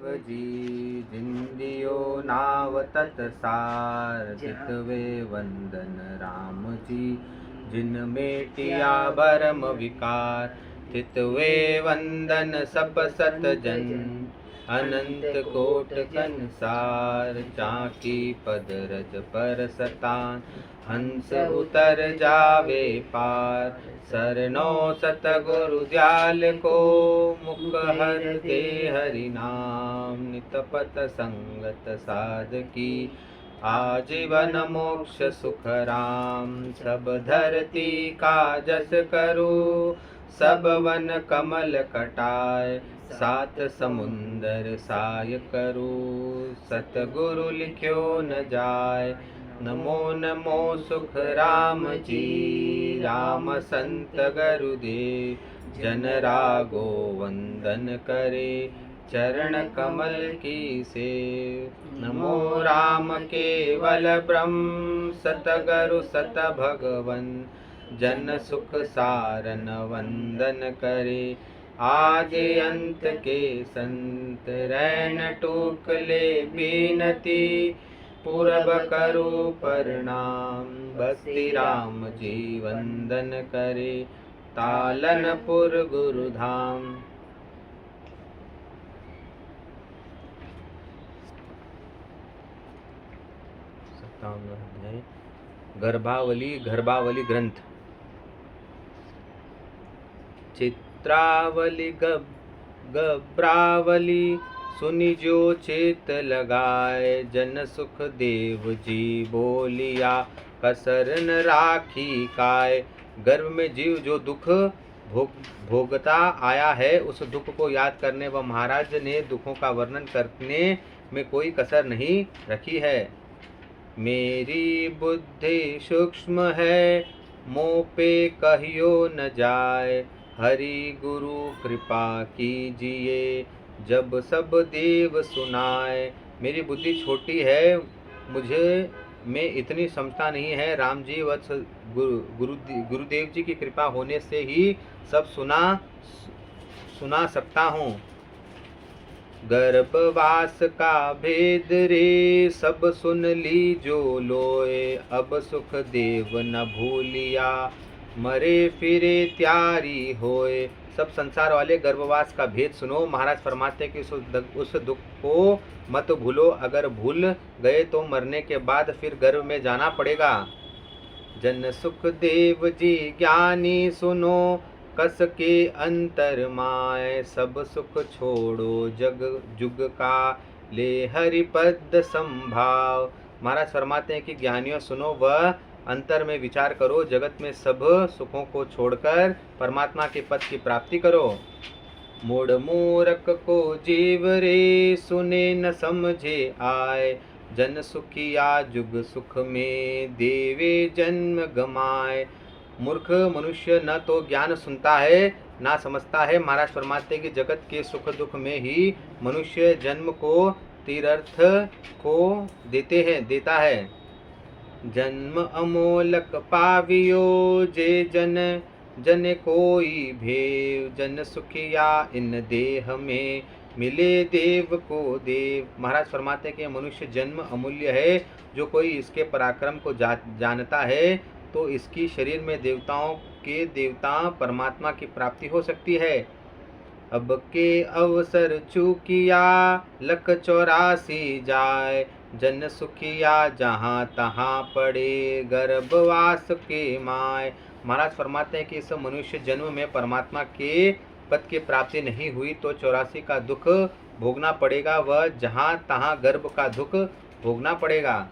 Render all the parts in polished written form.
जी जिंदियो नाव तत्सार जितवे वंदन राम जी जिन मेटिया भरम विकार तितवे वंदन सप सत जन अनंत कोट कंसार चाकी पद रज पर सतान हंस उतर जावे पार सरनो सतगुरु दयाल को मुख हर दे हरि नाम नितपत संगत साधकी आजीवन मोक्ष सुख राम सब धरती का जस करो सब वन कमल कटाए सात समुंदर साय करो सतगुरु लिख्यो न जाय नमो नमो सुख राम जी राम संत गुरुदेव जन रागो वंदन करे चरण कमल की से नमो राम केवल ब्रह्म सतगुरु सत भगवन जन सुख सारन वंदन करे आदि अंत के संत रैन टोकले बीनती पूरब करो प्रणाम बस्ती राम जी वंदन करे तालनपुर गुरुधाम। गर्भावली ग्रंथ चित्रावली गब्रावली सुनि जो चेत लगाए जन सुख देव जी बोलिया कसर न राखी काय। गर्भ में जीव जो दुख भोगता आया है उस दुख को याद करने व महाराज ने दुखों का वर्णन करने में कोई कसर नहीं रखी है। मेरी बुद्धि सूक्ष्म है मोह पे कहियो न जाए हरि गुरु कृपा कीजिए जब सब देव सुनाए। मेरी बुद्धि छोटी है मुझे में इतनी क्षमता नहीं है राम जी वत्स गुरुदेव जी की कृपा होने से ही सब सुना सकता हूँ। गर्भवास का भेद रे सब सुन ली जो लोए अब सुख देव न भूलिया मरे फिरे त्यारी होए। सब संसार वाले गर्भवास का भेद सुनो। महाराज फरमाते कि उस दुख को मत भूलो, अगर भूल गए तो मरने के बाद फिर गर्भ में जाना पड़ेगा। जन सुख देव जी ज्ञानी सुनो कस के अंतर माय सब सुख छोड़ो जग जुग का ले हरि पद संभाव। महाराज फरमाते हैं कि ज्ञानियों सुनो वह अंतर में विचार करो, जगत में सब सुखों को छोड़कर परमात्मा के पद की प्राप्ति करो। मूढ़ मूरख को जीव रे सुने न समझे आए जन सुखिया जुग सुख में देवे जन्म गमाए। मूर्ख मनुष्य न तो ज्ञान सुनता है ना समझता है। महाराज फरमाते कि जगत के सुख दुख में ही मनुष्य जन्म को तीर्थ को देता है। जन्म अमोलक पावियो जे जन कोई भेव जन सुखिया इन देह में मिले देव को देव। महाराज फरमाते कि मनुष्य जन्म अमूल्य है, जो कोई इसके पराक्रम को जानता है तो इसकी शरीर में देवता परमात्मा की प्राप्ति हो सकती है। अब के अवसर चूकिया लख 84 जाए जन सुखिया जहाँ तहाँ पड़े गर्भवास के माय। महाराज फरमाते हैं कि इस मनुष्य जन्म में परमात्मा के पद की प्राप्ति नहीं हुई तो 84 का दुख भोगना पड़ेगा, वह जहाँ तहाँ गर्भ का दुख भोगना पड़ेगा।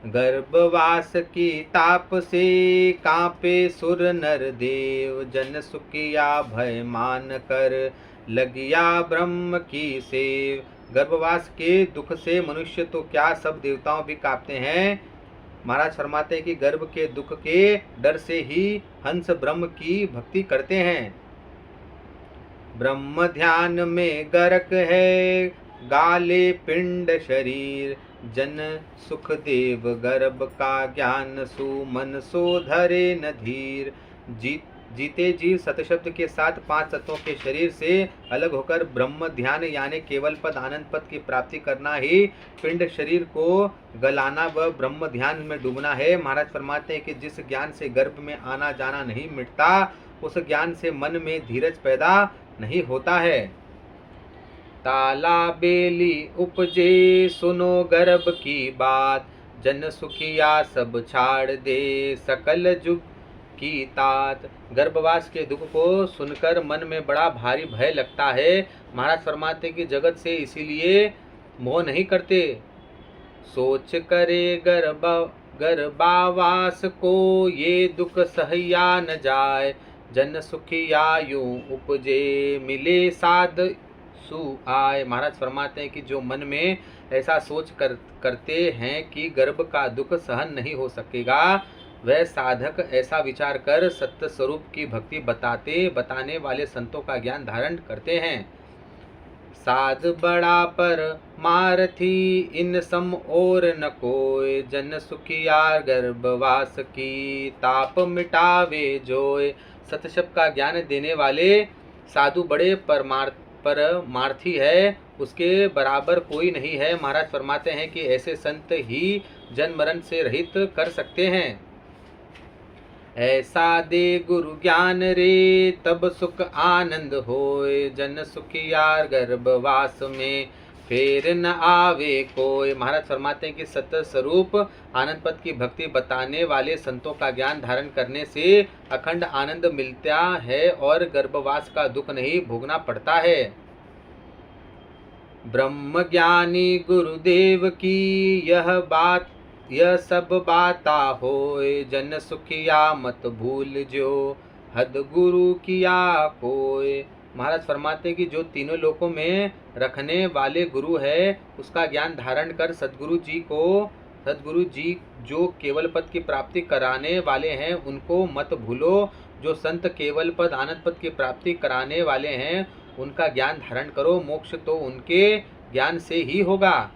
गर्भवास की ताप से कांपे सुर नर देव जन सुखिया भय मान कर लगिया ब्रह्म की सेव। गर्भवास के दुख से मनुष्य तो क्या सब देवताओं भी कांपते हैं। महाराज फरमाते हैं कि गर्भ के दुख के डर से ही हंस ब्रह्म की भक्ति करते हैं। ब्रह्म ध्यान में गरक है गाले पिंड शरीर जन सुख देव गर्भ का ज्ञान सु मन सो धरे न धीर। जीते जी सतशब्द के साथ पांच तत्वों के शरीर से अलग होकर ब्रह्म ध्यान यानी केवल पद आनंद पद की प्राप्ति करना ही पिंड शरीर को गलाना व ब्रह्म ध्यान में डूबना है। महाराज फरमाते हैं कि जिस ज्ञान से गर्भ में आना जाना नहीं मिटता, उस ज्ञान से मन में धीरज पैदा नहीं होता है। ताला बेली उपजे सुनो गर्भ की बात, जन सुखिया सब छाड़ दे सकल जुग की तात। गर्भवास के दुख को सुनकर मन में बड़ा भारी भय लगता है। महाराज फरमाते कि जगत से इसीलिए मोह नहीं करते। सोच करे गर्भावास को ये दुख सहया न जाए, जन सुखिया यूं उपजे मिले साध सु आए। महाराज फरमाते हैं कि जो मन में ऐसा सोच करते हैं कि गर्भ का दुख सहन नहीं हो सकेगा, वह साधक ऐसा विचार कर सत्य स्वरूप की भक्ति बताने वाले संतों का ज्ञान धारण करते हैं। साध बड़ा पर मारथी इन सम और न कोय, जन सुखिया गर्भवास की ताप मिटावे जोय। सतशब्द का ज्ञान देने वाले साधु बड़े परमार्थी है, उसके बराबर कोई नहीं है। महाराज फरमाते हैं कि ऐसे संत ही जन्म मरण से रहित कर सकते हैं। ऐसा दे गुरु ज्ञान रे तब सुख आनंद होए, जन सुखिया गर्भवास में फेर न आवे कोय। महाराज फरमाते हैं कि सत्य स्वरूप आनंद पद की भक्ति बताने वाले संतों का ज्ञान धारण करने से अखंड आनंद मिलता है और गर्भवास का दुख नहीं भोगना पड़ता है। ब्रह्म ज्ञानी गुरुदेव की यह सब बाता होए, जन सुखिया मत भूल जो हद गुरु किया कोय। महाराज फरमाते कि जो तीनों लोकों में रखने वाले गुरु है, उसका ज्ञान धारण कर सदगुरु जी जो केवल पद की प्राप्ति कराने वाले हैं, उनको मत भूलो। जो संत केवल पद आनंद पद की प्राप्ति कराने वाले हैं, उनका ज्ञान धारण करो। मोक्ष तो उनके ज्ञान से ही होगा।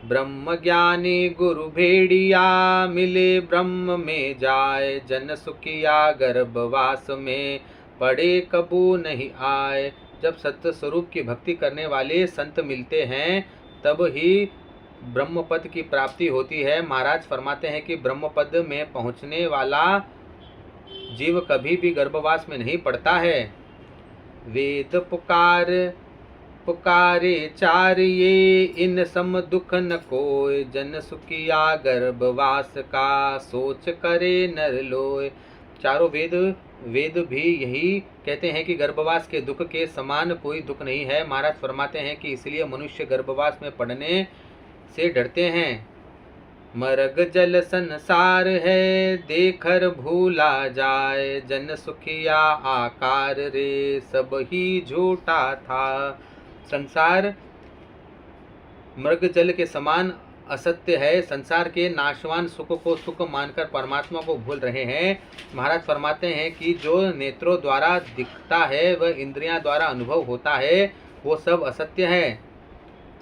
ब्रह्म ज्ञानी गुरु भेड़िया मिले ब्रह्म में जाए, जन सुखिया गर्भवास में पड़े कबू नहीं आए। जब सत्य स्वरूप की भक्ति करने वाले संत मिलते हैं, तब ही ब्रह्म पद की प्राप्ति होती है। महाराज फरमाते हैं कि ब्रह्म पद में पहुँचने वाला जीव कभी भी गर्भवास में नहीं पड़ता है। वेद पुकारे चार ये इन सम दुख न कोय, जन सुखिया गर्भवास का सोच करे नर लोय। चारों वेद भी यही कहते हैं कि गर्भवास के दुख के समान कोई दुख नहीं है। महाराज फरमाते हैं कि इसलिए मनुष्य गर्भवास में पड़ने से डरते हैं। मर्ग जल संसार है देखकर भूला जाए, जन सुखिया आकार रे सब ही झूठा था। संसार मृग जल के समान असत्य है। संसार के नाशवान सुख को सुख मानकर परमात्मा को भूल रहे हैं। महाराज फरमाते हैं कि जो नेत्रों द्वारा दिखता है वह इंद्रियां द्वारा अनुभव होता है, वो सब असत्य है।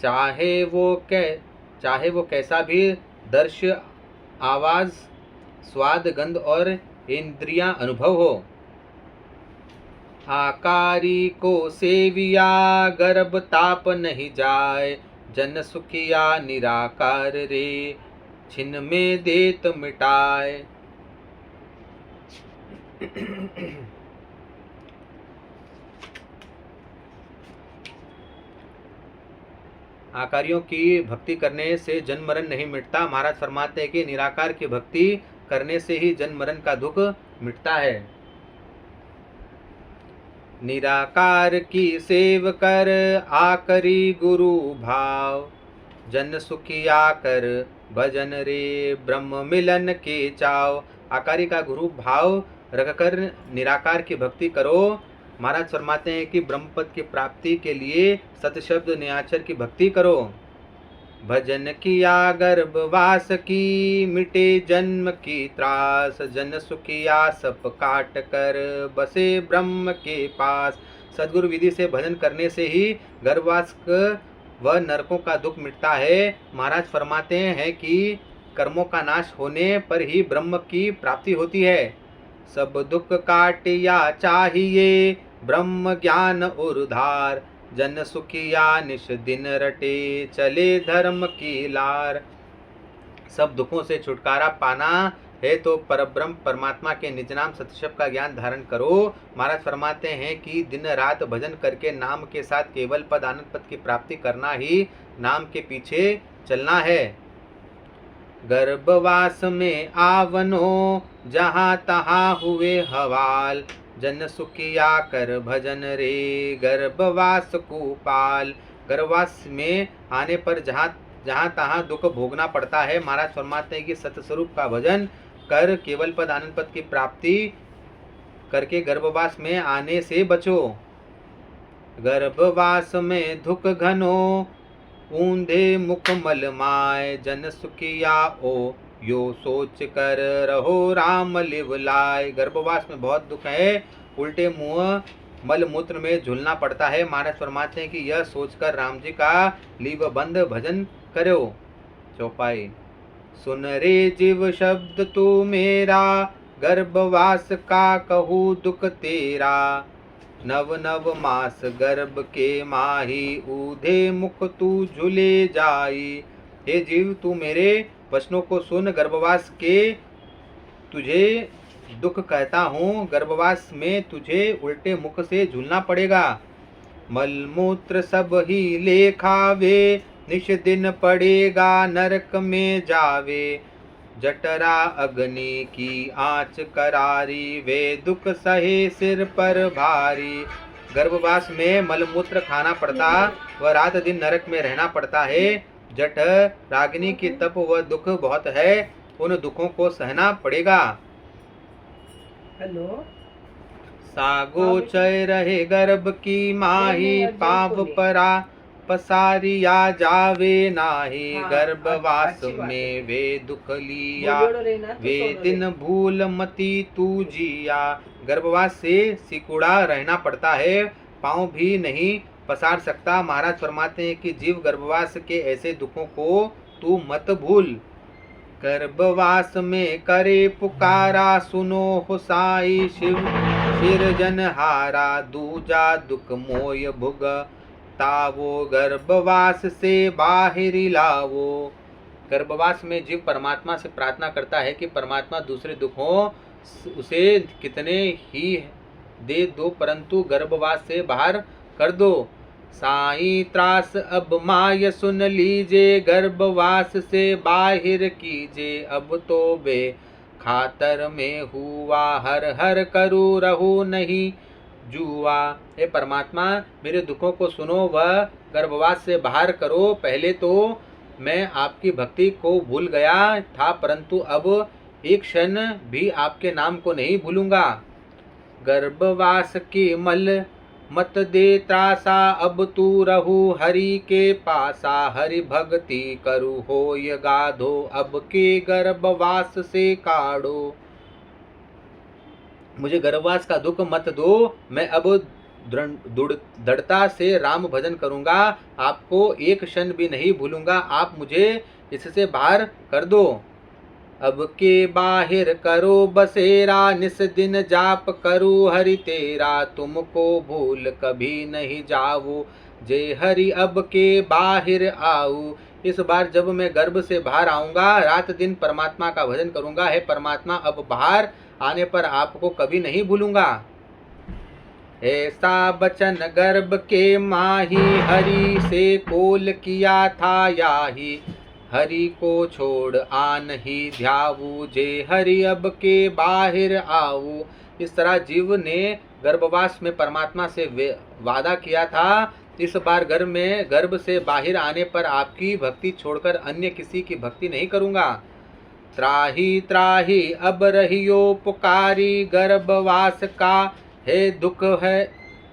चाहे वो कैसा भी दृश्य, आवाज, स्वाद, गंध और इंद्रियां अनुभव हो। आकारी को सेविया गर्भ ताप नहीं जाए, जन सुखिया निराकार रे छिन में देत मिटाए। आकारियों की भक्ति करने से जन्म मरण नहीं मिटता। महाराज फरमाते हैं कि निराकार की भक्ति करने से ही जन्म मरण का दुख मिटता है। निराकार की सेव कर आकरी गुरु भाव, जन सुखिया कर भजन रे ब्रह्म मिलन के चाव। आकारी का गुरु भाव रखकर निराकार की भक्ति करो। महाराज फरमाते हैं कि ब्रह्म पद की प्राप्ति के लिए सतशब्द नियाचर की भक्ति करो। भजन किया गर्भवास की मिटे जन्म की त्रास, जन सुखिया सब काट कर बसे ब्रह्म के पास। सद्गुरु विधि से भजन करने से ही गर्भवास व नरकों का दुख मिटता है। महाराज फरमाते हैं कि कर्मों का नाश होने पर ही ब्रह्म की प्राप्ति होती है। सब दुख काटिया चाहिए ब्रह्म ज्ञान उर्धार। जन सुखिया निश दिन रटे चले धर्म की लार। सब दुखों से छुटकारा पाना है तो परब्रह्म परमात्मा के निज नाम सत्यशब्द का ज्ञान धारण करो। महाराज फरमाते हैं कि दिन रात भजन करके नाम के साथ केवल पद आनंद पद की प्राप्ति करना ही नाम के पीछे चलना है। गर्भवास में आवनो जहाँ तहाँ हुए हवाल। जन सुखिया कर भजन रे गर्भवास कुपाल। गर्भवास में आने पर जहाँ तहाँ दुख भोगना पड़ता है। महाराज फरमाते हैं कि सतस्वरूप का भजन कर केवल पद आनंद पद की प्राप्ति करके गर्भवास में आने से बचो। गर्भवास में दुख घनो ऊंधे मुख मलमाय। जन सुखिया ओ यो सोच कर रहो राम लिव लाय। गर्भवास में बहुत दुख है, उल्टे मुंह मल मूत्र में झूलना पड़ता है। महाराज फरमाते हैं कि यह सोचकर राम जी का लिव बंद भजन करो। चौपाई। सुन रे जीव शब्द तू मेरा गर्भवास का कहूँ दुख तेरा। नव नव मास गर्भ के माही ऊधे मुख तू झूले जाई। हे जीव तू मेरे वचनों को सुन, गर्भवास के तुझे दुख कहता हूँ। गर्भवास में तुझे उल्टे मुख से झूलना पड़ेगा। मलमूत्र सब ही ले खावे निश दिन पड़ेगा नरक में जावे। जठरा अग्नि की आँच करारी वे दुख सहे सिर पर भारी। गर्भवास में मलमूत्र खाना पड़ता व रात दिन नरक में रहना पड़ता है। जठ रागिनी की तप व दुख बहुत है, उन दुखों को सहना पड़ेगा। हेलो। सागोचय रहे गर्भ की माही पाप परा पसारिया जावे नाही। गर्भवास में वे दुख लिया वे दिन भूल मती तू जिया। गर्भवास से सिकुड़ा रहना पड़ता है, पाँव भी नहीं पसार सकता। महाराज फरमाते हैं कि जीव गर्भवास के ऐसे दुखों को तू मत भूल। गर्भवास में करे पुकारा सुनो हो साई शिव सिरजनहारा। दूजा दुख मोय भुग तावो गर्भवास से बाहर लावो। गर्भवास में जीव परमात्मा से प्रार्थना करता है कि परमात्मा दूसरे दुखों उसे कितने ही दे दो, परंतु गर्भवास से बाहर कर दो। साईं त्रास अब माय सुन लीजे गर्भवास से बाहर कीजे। अब तो बे खातर में हुआ हर हर करू रहू नहीं जुआ। हे परमात्मा मेरे दुखों को सुनो व गर्भवास से बाहर करो। पहले तो मैं आपकी भक्ति को भूल गया था, परंतु अब एक क्षण भी आपके नाम को नहीं भूलूंगा। गर्भवास की मल मत दे त्रासा अब तू रहू हरि के पासा। हरि भक्ति करू होय गाधो अब के गर्भवास से काढ़ो। मुझे गर्भवास का दुख मत दो, मैं अब दृढ़ता से राम भजन करूंगा, आपको एक क्षण भी नहीं भूलूंगा। आप मुझे इससे बाहर कर दो। अब के बाहिर करो बसेरा निस दिन जाप करू हरि तेरा। तुमको भूल कभी नहीं जाऊँ जे हरि अब के बाहिर आऊ। इस बार जब मैं गर्भ से बाहर आऊंगा रात दिन परमात्मा का भजन करूंगा। हे परमात्मा अब बाहर आने पर आपको कभी नहीं भूलूंगा। ऐसा बचन गर्भ के माही हरि से कोल किया था याही। हरि को छोड़ आन ही ध्याऊ जे हरि अब के बाहर आऊ। इस तरह जीव ने गर्भवास में परमात्मा से वादा किया था, इस बार गर्भ से बाहर आने पर आपकी भक्ति छोड़कर अन्य किसी की भक्ति नहीं करूंगा। त्राही त्राही अब रहियो पुकारी गर्भवास का है दुख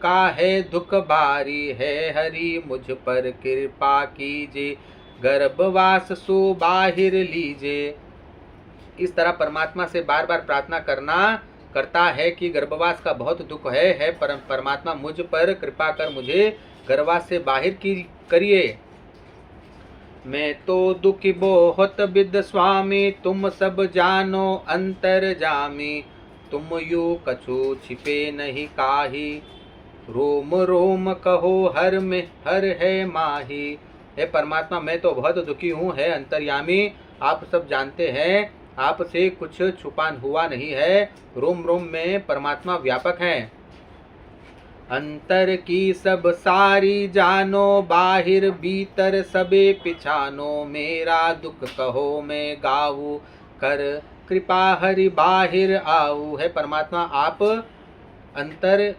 है दुख भारी है। हरि मुझ पर कृपा कीजिए गर्भवास सो बाहिर लीजे। इस तरह परमात्मा से बार बार प्रार्थना करता है कि गर्भवास का बहुत दुख है परमात्मा मुझ पर कृपा कर मुझे गर्भवास से बाहर करिए। मैं तो दुखी बहुत विद स्वामी तुम सब जानो अंतर जामी। तुम यो कछु छिपे नहीं काहि, रोम रोम कहो हर में हर है माही। हे परमात्मा, मैं तो बहुत दुखी हूँ, है अंतर्यामी, आप सब जानते हैं, आपसे कुछ छुपा हुआ नहीं है। रोम रोम में परमात्मा व्यापक हैं। अंतर की सब सारी जानो, बाहिर भीतर सबे पिछानो, मेरा दुख कहो मैं गाऊ, कर कृपा हरि बाहिर आऊ। है परमात्मा, आप अंतर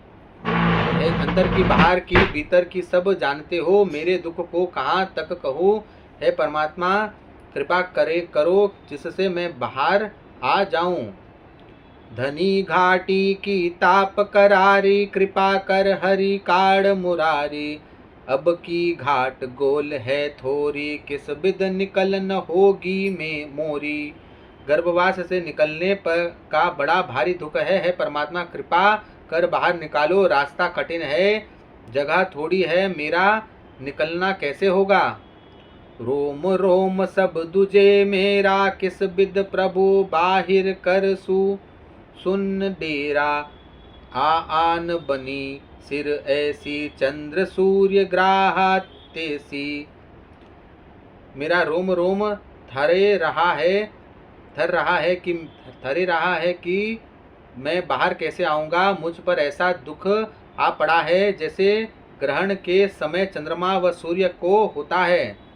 की बाहर की भीतर की सब जानते हो, मेरे दुख को कहाँ तक कहूँ। हे परमात्मा, कृपा करो जिससे मैं बाहर आ जाऊं। धनी घाटी की ताप करारी, कृपा कर हरि काड़ मुरारी। अब की घाट गोल है थोरी, किस बिद निकल न होगी में मोरी। गर्भवास से निकलने पर का बड़ा भारी दुख है परमात्मा, कृपा कर बाहर निकालो, रास्ता कठिन है, जगह थोड़ी है, मेरा निकलना कैसे होगा। रोम रोम सब दुजे मेरा, किस बिद प्रभु बाहिर कर सुन डेरा। आन बनी सिर ऐसी, चंद्र सूर्य ग्राह तेसी। मेरा रोम रोम थरे रहा है कि मैं बाहर कैसे आऊँगा। मुझ पर ऐसा दुख आ पड़ा है जैसे ग्रहण के समय चंद्रमा व सूर्य को होता है।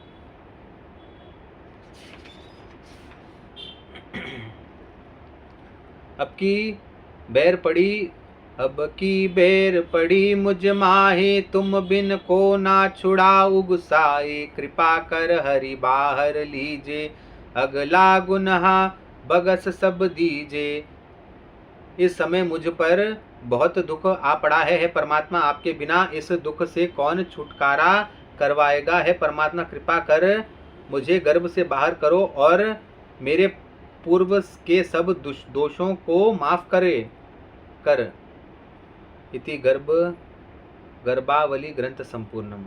अब की बेर पड़ी मुझ माहे, तुम बिन को ना छुड़ाऊ गुसाए। कृपा कर हरि बाहर लीजे, अगला गुनहा बगस सब दीजे। इस समय मुझ पर बहुत दुख आ पड़ा है परमात्मा, आपके बिना इस दुख से कौन छुटकारा करवाएगा। है परमात्मा, कृपा कर मुझे गर्भ से बाहर करो और मेरे पूर्व के सब दोषों को माफ कर। इति गर्भावली ग्रंथ संपूर्णम।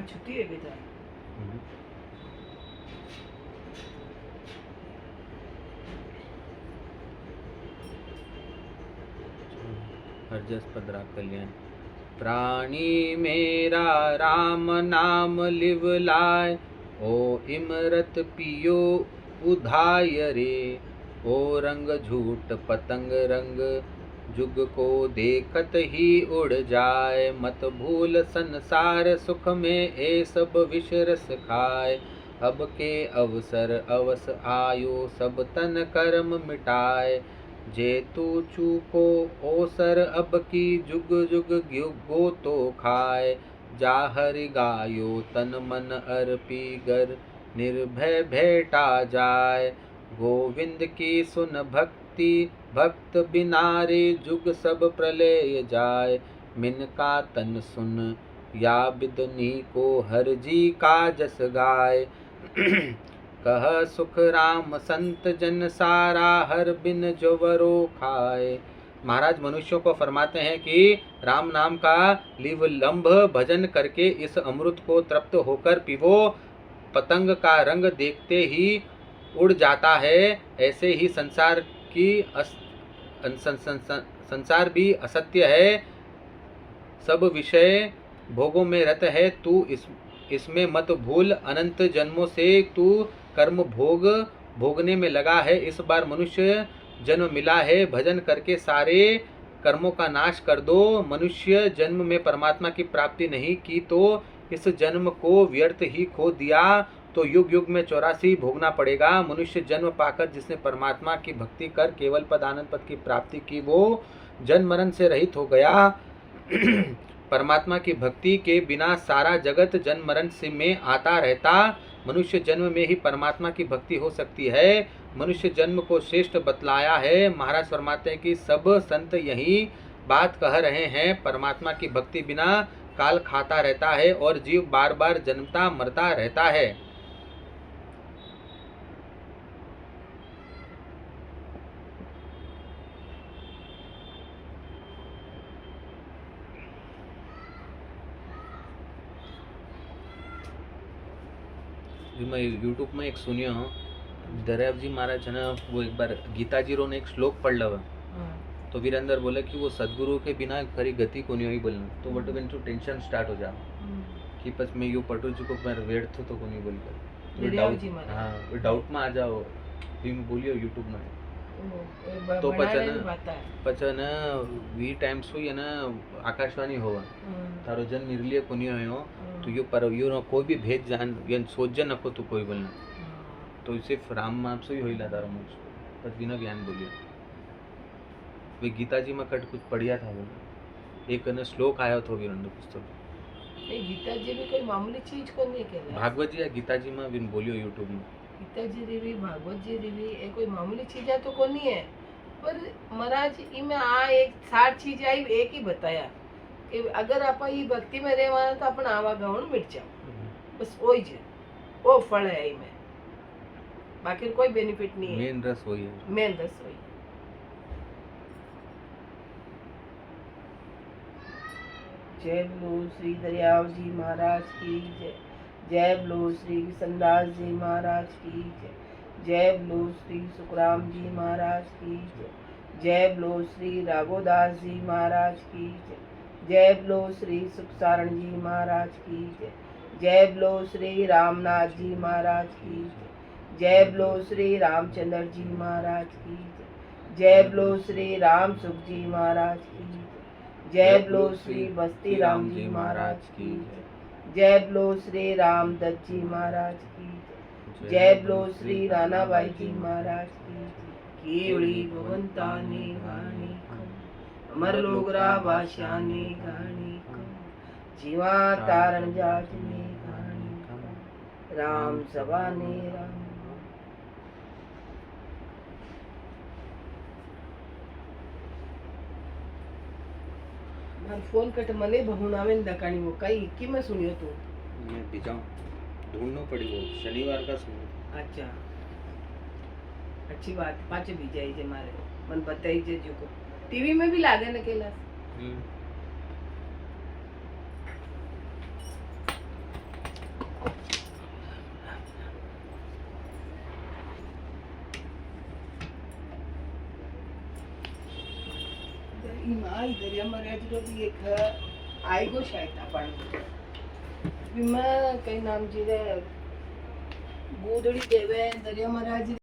छुट्टी है बेटा। हरजस पदरा कल्याण। प्राणी मेरा राम नाम लिव लाय, ओ इमरत पियो उधाय रे। ओ रंग झूठ पतंग रंग, जुग को देखत ही उड़ जाए। मत भूल संसार सुख में, ए सब विष रस खाए। अब के अवसर अवस आयो, सब तन कर्म मिटाए। जे तू चूको ओसर, अब की जुग जुग गो तो खाए। जा हरि गायो तन मन अर्पी, गर निर्भय भेटा जाय। गोविंद की सुन भक्ति, भक्त बिनारे जुग सब प्रलय जाय। मिनका तन सुन या बिदनी को, हर जी का जस गाय। कह सुख राम संत जन सारा, हर बिन जोवरो खाए। महाराज मनुष्यों को फरमाते हैं कि राम नाम का लिवलंभ भजन करके इस अमृत को तृप्त होकर पीवो। पतंग का रंग देखते ही उड़ जाता है, ऐसे ही संसार भी असत्य है, सब विषय भोगों में रत है। तू इसमें मत भूल, अनंत जन्मों से तू कर्म भोगने में लगा है। इस बार मनुष्य जन्म मिला है, भजन करके सारे कर्मों का नाश कर दो। मनुष्य जन्म में परमात्मा की प्राप्ति नहीं की तो इस जन्म को व्यर्थ ही खो दिया, तो युग युग में 84 भोगना पड़ेगा। मनुष्य जन्म पाकर जिसने परमात्मा की भक्ति कर केवल पद आनंद पद की प्राप्ति की, वो जन्म मरण से रहित हो गया। परमात्मा की भक्ति के बिना सारा जगत जन्म मरण से में आता रहता। मनुष्य जन्म में ही परमात्मा की भक्ति हो सकती है। मनुष्य जन्म को श्रेष्ठ बतलाया है। महाराज फरमाते हैं कि सब संत यही बात कह रहे हैं। परमात्मा की भक्ति बिना काल खाता रहता है और जीव बार बार जन्मता मरता रहता है। फिर मैं यूट्यूब में एक सुनियो दरियाव जी महाराज है ना, वो एक बार गीता जी रो ने एक श्लोक पढ़ लवा, तो वीरेंद्र बोले कि वो सदगुरु के बिना खरी गति को नहीं हुई बोलना, तो बट बिन तो टेंशन स्टार्ट हो जा कि बस मैं यू पढ़ू चुको मैं वेट तो को नहीं बोलकर दरियाव जी महाराज। हाँ वो डाउट में आ जाओ फिर मैं बोलियो यूट्यूब में तो तो पचा ना वी टाइम्स हुई है ना आकाशवाणी होवा तारो जन निर्लिय कोनी हो तो यो पर यो न कोई भी भेद जान यन सोच जन नको तू कोई बोलना तो सिर्फ राम नाम से ही होइला तारो मुझ बस बिना ज्ञान बोलियो वे गीता जी में कट कुछ पढ़िया था वो एक न श्लोक आया था वीरेंद्र पुस्तक गीता जी भी कोई मामूली चीज को नहीं कहला भागवत जी या गीता जी में बिन बोलियो यूट्यूब में गीता जी रीवी भागवत जी रीवी ये कोई मामूली चीजा तो कोनी है पर महाराज इमे आ एक सार चीज आई एक ही बताया कि अगर आप ये भक्ति में रहवाना तो अपन आवा गवण मिट जाओ बस वही है वो फल है इमे बाकी कोई बेनिफिट नहीं है मेन रस वही है मेन रस वही जय बोलो श्री दरियाव जी महाराज की जय जय बोलो श्री किशनदास जी महाराज की जय जय बोलो श्री सुखराम जी महाराज की जय जय बोलो श्री राघोदास जी महाराज की जय जय बोलो श्री सुखसारण जी महाराज की जय जय बोलो श्री रामनाथ जी महाराज की जय जय बोलो श्री रामचंद्र जी महाराज की जय जय बोलो श्री राम सुख जी महाराज की जय बोलो श्री बस्ती राम जी महाराज की जय बोलो श्री राम दत्त जी महाराज की जय बोलो श्री रानाबाई जी महाराज की केवड़ी भगवंतानी गाणी अमर लोगरा भाषानी गाणी जीवा तारण जातने गाणी राम सवाने राम फोन कट मले बहुनावे दकानी वो कई इक्की में सुनियो तू मैं भिजाऊं ढूंढना पड़ी वो शनिवार का सुनो अच्छा अच्छी बात पाचे भी जाई जे मारे मन बताई जे जो को टीवी में भी लागे न केला आई दरिया महाराज रो भी एक आई गो शायद अपन विमा कई नाम जी रे गोदड़ी देवे दरिया महाराज